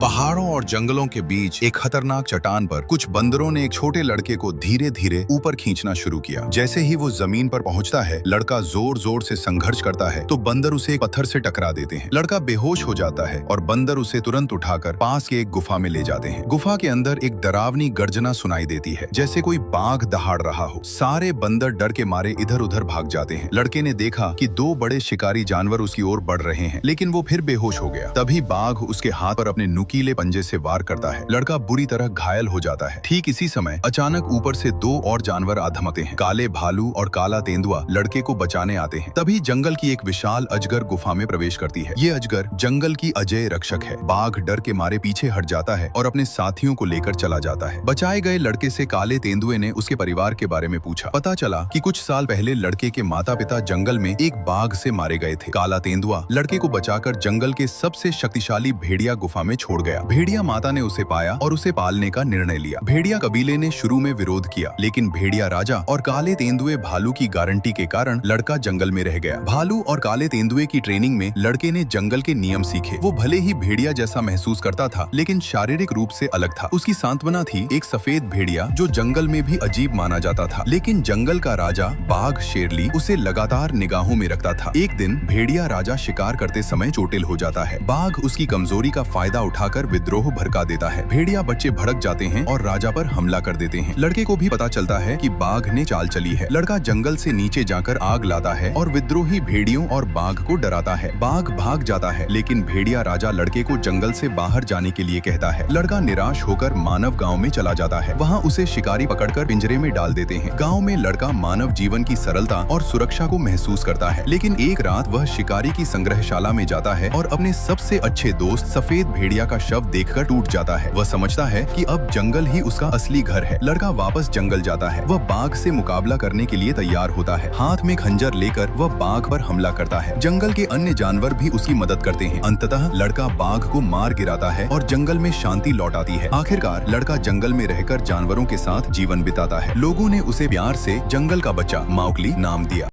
पहाड़ों और जंगलों के बीच एक खतरनाक चट्टान पर कुछ बंदरों ने एक छोटे लड़के को धीरे धीरे ऊपर खींचना शुरू किया। जैसे ही वो जमीन पर पहुंचता है, लड़का जोर जोर से संघर्ष करता है तो बंदर उसे एक पत्थर से टकरा देते हैं। लड़का बेहोश हो जाता है और बंदर उसे तुरंत उठाकर पास के एक गुफा में ले जाते हैं। गुफा के अंदर एक डरावनी गर्जना सुनाई देती है, जैसे कोई बाघ दहाड़ रहा हो। सारे बंदर डर के मारे इधर उधर भाग जाते हैं। लड़के ने देखा कि दो बड़े शिकारी जानवर उसकी ओर बढ़ रहे हैं, लेकिन वो फिर बेहोश हो गया। तभी बाघ उसके हाथ पर अपने नुकीले पंजे से वार करता है। लड़का बुरी तरह घायल हो जाता है। ठीक इसी समय अचानक ऊपर से दो और जानवर आ धमकते हैं। काले भालू और काला तेंदुआ लड़के को बचाने आते हैं। तभी जंगल की एक विशाल अजगर गुफा में प्रवेश करती है। ये अजगर जंगल की अजेय रक्षक है। बाघ डर के मारे पीछे हट जाता है और अपने साथियों को लेकर चला जाता है। बचाए गए लड़के से काले तेंदुए ने उसके परिवार के बारे में पूछा। पता चला कि कुछ साल पहले लड़के के माता पिता जंगल में एक बाघ से मारे गए थे। काला तेंदुआ लड़के को बचाकर जंगल के सबसे शक्तिशाली भेड़िया गुफा में छोड़ गया। भेड़िया माता ने उसे पाया और उसे पालने का निर्णय लिया। भेड़िया कबीले ने शुरू में विरोध किया, लेकिन भेड़िया राजा और काले तेंदुए भालू की गारंटी के कारण लड़का जंगल में रह गया। भालू और काले तेंदुए की ट्रेनिंग में लड़के ने जंगल के नियम सीखे। वो भले ही भेड़िया जैसा महसूस करता था, लेकिन शारीरिक रूप से अलग था। उसकी सांत्वना थी एक सफेद भेड़िया जो जंगल में भी अजीब माना जाता था। लेकिन जंगल का राजा बाघ शेरली उसे लगातार निगाहों में रखता था। एक दिन भेड़िया राजा शिकार करते समय चोटिल हो जाता है। बाघ उसकी कमजोरी का फायदा उठाकर विद्रोह भड़का देता है। भेड़िया बच्चे भड़क जाते हैं और राजा पर हमला कर देते हैं। लड़के को भी पता चलता है कि बाघ ने चाल चली है। लड़का जंगल से नीचे जाकर आग लाता है और विद्रोही भेड़ियों और बाघ को डराता है। बाघ भाग जाता है, लेकिन भेड़िया राजा लड़के को जंगल से बाहर जाने के लिए कहता है। लड़का निराश होकर मानव गांव में चला जाता है। वहाँ उसे शिकारी पकड़कर पिंजरे में डाल देते हैं। गांव में लड़का मानव जीवन की सरलता और सुरक्षा को महसूस करता है, लेकिन एक रात वह शिकारी की संग्रहशाला में जाता है और अपने सबसे अच्छे दोस्त सफेद भेड़िया का शव देखकर टूट जाता है। वह समझता है कि अब जंगल ही उसका असली घर है। लड़का वापस जंगल जाता है। वह बाघ से मुकाबला करने के लिए तैयार होता है। हाथ में खंजर लेकर वह बाघ पर हमला करता है। जंगल के अन्य जानवर भी उसकी मदद करते हैं। अंततः लड़का बाघ को मार गिराता है और जंगल में शांति लौट आती है। आखिरकार लड़का जंगल में रहकर जानवरों के साथ जीवन बिताता है। लोगों ने उसे प्यार से जंगल का बच्चा माउगली नाम दिया।